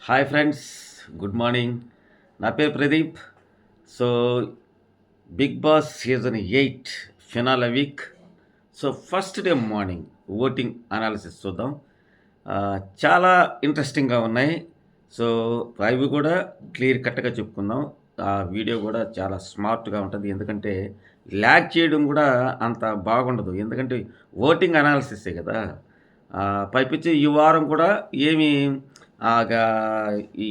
Hi friends, good morning. నా పేరు Pradeep. So Bigg Boss season 8 finale week. So first day morning voting analysis చూద్దాం. ఆ, చాలా ఇంట్రెస్టింగ్గా ఉన్నాయి. సో అవి కూడా క్లియర్ కట్గా చెప్పుకుందాం. ఆ వీడియో కూడా చాలా స్మార్ట్గా ఉంటుంది, ఎందుకంటే ల్యాగ్ చేయడం కూడా అంత బాగుండదు, ఎందుకంటే ఓటింగ్ అనాలిసిసే కదా. ఆ, పైపించి ఈ వారం కూడా ఏమి ఆగా ఈ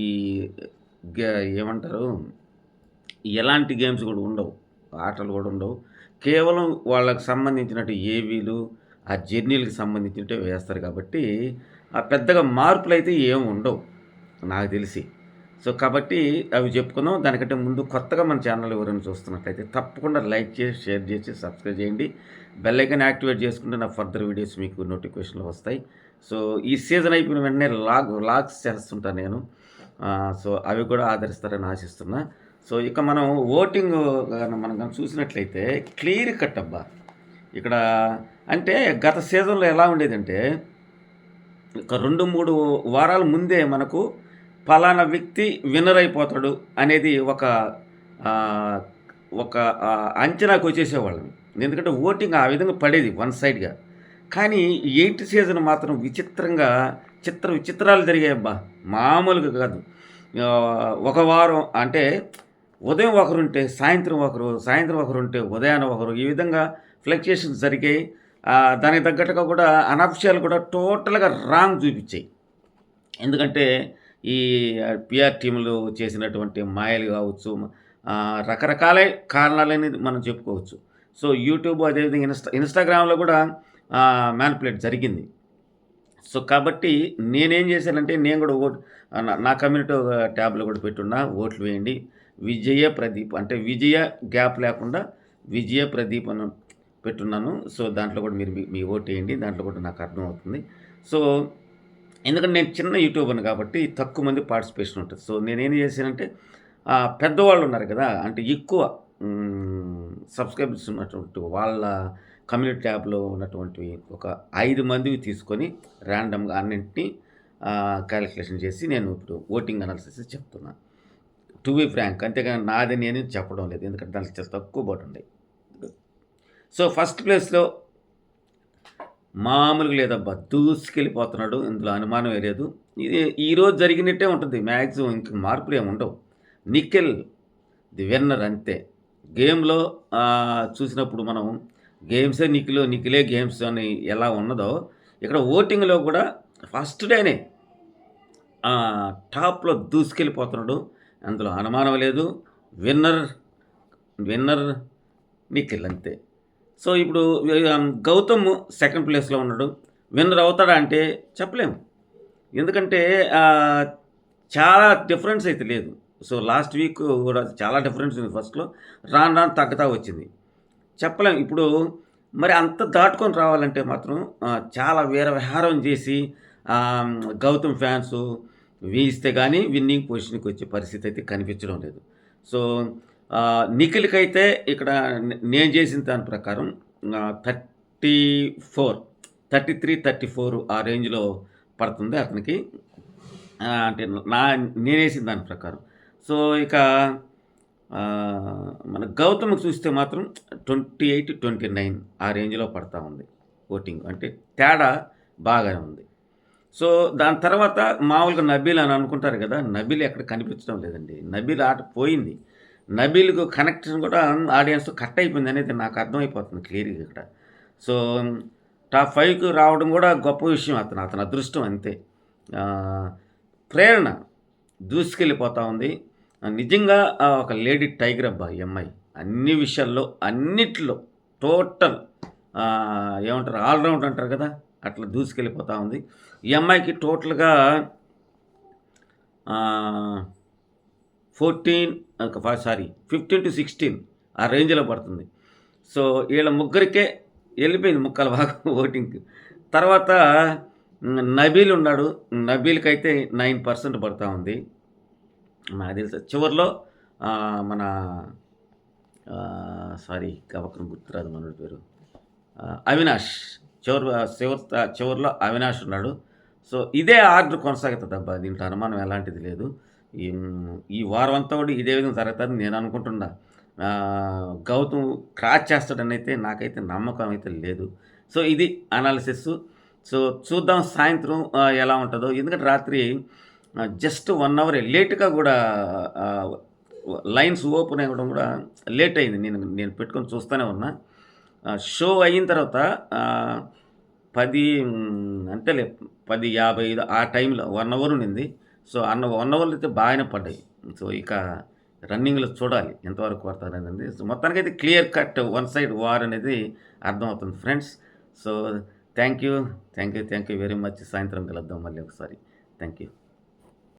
ఏమంటారు, ఎలాంటి గేమ్స్ కూడా ఉండవు, ఆటలు కూడా ఉండవు. కేవలం వాళ్ళకి సంబంధించినట్టు ఏవీలు, ఆ జర్నీలకు సంబంధించినట్టే వేస్తారు కాబట్టి ఆ పెద్దగా మార్పులైతే ఏమి ఉండవు నాకు తెలిసి. సో కాబట్టి అవి చెప్పుకుందాం. దానికంటే ముందు కొత్తగా మన ఛానల్ ఎవరైనా చూస్తున్నట్లయితే తప్పకుండా లైక్ చేసి, షేర్ చేసి, సబ్స్క్రైబ్ చేయండి. బెల్ ఐకాన్ యాక్టివేట్ చేసుకుంటే నా ఫర్దర్ వీడియోస్ మీకు నోటిఫికేషన్లు వస్తాయి. సో ఈ సీజన్ అయిపోయిన వెంటనే వ్లాగ్స్ చేస్తుంటాను నేను. సో అవి కూడా ఆదరిస్తారని ఆశిస్తున్నా. సో ఇక మనం ఓటింగ్ మనం కనుక చూసినట్లయితే క్లియర్ కట్ అబ్బా. ఇక్కడ అంటే గత సీజన్లో ఎలా ఉండేదంటే ఒక 2-3 వారాల ముందే మనకు పలానా వ్యక్తి విన్నర్ అయిపోతాడు అనేది ఒక ఆ, ఒక అంచనాకు వచ్చేసేవాళ్ళం. ఎందుకంటే ఓటింగ్ ఆ విధంగా పడేది వన్ సైడ్గా. కానీ 8 సీజన్ మాత్రం విచిత్రంగా విచిత్రాలు జరిగాయి అబ్బా, మామూలుగా కాదు. ఆ, ఒక వారం అంటే ఉదయం ఒకరుంటే సాయంత్రం ఒకరు, సాయంత్రం ఒకరుంటే ఉదయాన ఒకరు, ఈ విధంగా ఫ్లక్చుయేషన్స్ జరిగాయి. దానికి తగ్గట్టుగా కూడా అనఫిషియల్ కూడా టోటల్గా రాంగ్ చూపించాయి. ఎందుకంటే ఈ పిఆర్ టీములు చేసినటువంటి మాయలు కావచ్చు, రకరకాల కారణాలనేది మనం చెప్పుకోవచ్చు. సో యూట్యూబ్, అదేవిధంగా ఇన్స్టాగ్రామ్లో కూడా మ్యానిపులేట్ జరిగింది. సో కాబట్టి నేనేం చేశానంటే నేను కూడా నా కమ్యూనిటీ ట్యాబ్లో కూడా పెట్టున్నా, ఓట్లు వేయండి విజయ ప్రదీప్ అంటే విజయ గ్యాప్ లేకుండా విజయ ప్రదీప్ అని పెట్టున్నాను. సో దాంట్లో కూడా మీరు మీ ఓటు వేయండి, దాంట్లో కూడా నాకు అర్థమవుతుంది. సో ఎందుకంటే నేను చిన్న యూట్యూబర్ని కాబట్టి తక్కువ మంది పార్టిసిపేషన్ ఉంటుంది. సో నేనేం చేశానంటే పెద్దవాళ్ళు ఉన్నారు కదా, అంటే ఎక్కువ సబ్స్క్రైబర్స్ ఉన్నటువంటి వాళ్ళ కమ్యూనిటీ ట్యాబ్లో ఉన్నటువంటి ఒక 5 మందివి తీసుకొని ర్యాండమ్గా అన్నింటినీ క్యాలిక్యులేషన్ చేసి నేను ఇప్పుడు ఓటింగ్ అనాలిసిస్ చెప్తున్నాను. టు బి ఫ్రాంక్, అంతేగాని నాది నేను చెప్పడం లేదు, ఎందుకంటే దానికి చాలా తక్కువ బోట్ ఉన్నాయి. సో ఫస్ట్ ప్లేస్లో మామూలుగా లేదబ్బా, దూసుకెళ్ళిపోతున్నాడు, ఇందులో అనుమానమే లేదు. ఇది ఈరోజు జరిగినట్టే ఉంటుంది మ్యాక్సిమం, ఇంక మార్పులు ఏమి ఉండవు. నిఖిల్ ది విన్నర్ అంతే. గేమ్లో చూసినప్పుడు మనం గేమ్సే నిఖిలే గేమ్స్ అని ఎలా ఉన్నదో, ఇక్కడ ఓటింగ్లో కూడా ఫస్ట్ డేనే టాప్లో దూసుకెళ్ళిపోతున్నాడు, అందులో అనుమానం లేదు. విన్నర్ విన్నర్ నిఖిల్ అంతే. సో ఇప్పుడు గౌతమ్ సెకండ్ ప్లేస్లో ఉన్నాడు. విన్నర్ అవుతాడా అంటే చెప్పలేము, ఎందుకంటే చాలా డిఫరెన్స్ అయితే లేదు. సో లాస్ట్ వీక్ కూడా చాలా డిఫరెన్స్ ఉంది. ఫస్ట్లో రాను రాను తగ్గుతా వచ్చింది, చెప్పలేం. ఇప్పుడు మరి అంత దాటుకొని రావాలంటే మాత్రం చాలా వీరవిహారం చేసి గౌతమ్ ఫ్యాన్స్ వీయిస్తే కానీ విన్నింగ్ పొజిషన్కి వచ్చే పరిస్థితి అయితే కనిపించడం లేదు. సో నిఖిల్కైతే ఇక్కడ నేను చేసిన దాని ప్రకారం 33-34 ఆ రేంజ్లో పడుతుంది అతనికి, అంటే నేనేసిన దాని ప్రకారం. సో ఇక మన గౌతమ్కి చూస్తే మాత్రం 28-29 ఆ రేంజ్లో పడతా ఉంది ఓటింగ్, అంటే తేడా బాగానే ఉంది. సో దాని తర్వాత మామూలుగా నబీల్ అని అనుకుంటారు కదా, నబీల్ ఎక్కడ కనిపించడం లేదండి. నబీల్ ఆట పోయింది. నబీల్కు కనెక్షన్ కూడా ఆడియన్స్తో కట్ అయిపోయింది అనేది నాకు అర్థమైపోతుంది క్లియర్గా ఇక్కడ. సో టాప్ 5కి రావడం కూడా గొప్ప విషయం, అతని అదృష్టం అంతే. ప్రేరణ దూసుకెళ్ళిపోతూ ఉంది నిజంగా. ఒక లేడీ టైగర్ అబ్బా ఈ అమ్మాయి, అన్ని విషయాల్లో అన్నిట్లో టోటల్ ఏమంటారు, ఆల్రౌండ్ అంటారు కదా, అట్లా దూసుకెళ్ళిపోతూ ఉంది. ఈ అమ్మాయికి టోటల్గా 15-16 ఆ రేంజ్లో పడుతుంది. సో వీళ్ళ ముగ్గురికే వెళ్ళిపోయింది ముక్కల భాగం ఓటింగ్కి. తర్వాత నబీల్ ఉన్నాడు, నబీల్కి అయితే 9% పడుతూ ఉంది నాకు తెలుసు. చివరిలో మన సారీ గవకరం గుర్తురాదు మన పేరు, అవినాష్ చివరిలో అవినాష్ ఉన్నాడు. సో ఇదే ఆర్డర్ కొనసాగుతదబ్బా! దీంట్లో అనుమానం ఎలాంటిది లేదు. ఈ ఈ వారం అంతా కూడా ఇదే విధంగా జరుగుతదని నేను అనుకుంటున్నా. గౌతమ్ క్రాచ్ చేస్తాడనైతే నాకైతే నమ్మకం అయితే లేదు. సో ఇది అనాలిసిస్సు. సో చూద్దాం సాయంత్రం ఎలా ఉంటదో. ఎందుకంటే రాత్రి జస్ట్ 1 అవరే లేట్‌గా గూడా ఆహ్, లైన్స్ ఓపెన్ అవ్వడం గూడా లేట్ అయింది. నేను నేను పెట్టుకొని చూస్తూనే ఉన్నా. షో అయిన తర్వాత ఆహ్, 10 అంతేలే 10:55 ఆ టైంలో 1 అవర్ ఉండింది. సో, 1 అవర్‌లో అయితే బాగానే పడ్డాయి. సో, ఇక రన్నింగ్‌లో చూడాలి ఎంతవరకు కొడతారనేది. సో, మొత్తానికైతే clear cut one side war అనేది అర్థమవుతుంది friends. So, thank you. Thank you very much. సాయంత్రం కలుద్దాం మళ్ళీ ఒకసారి. Thank you.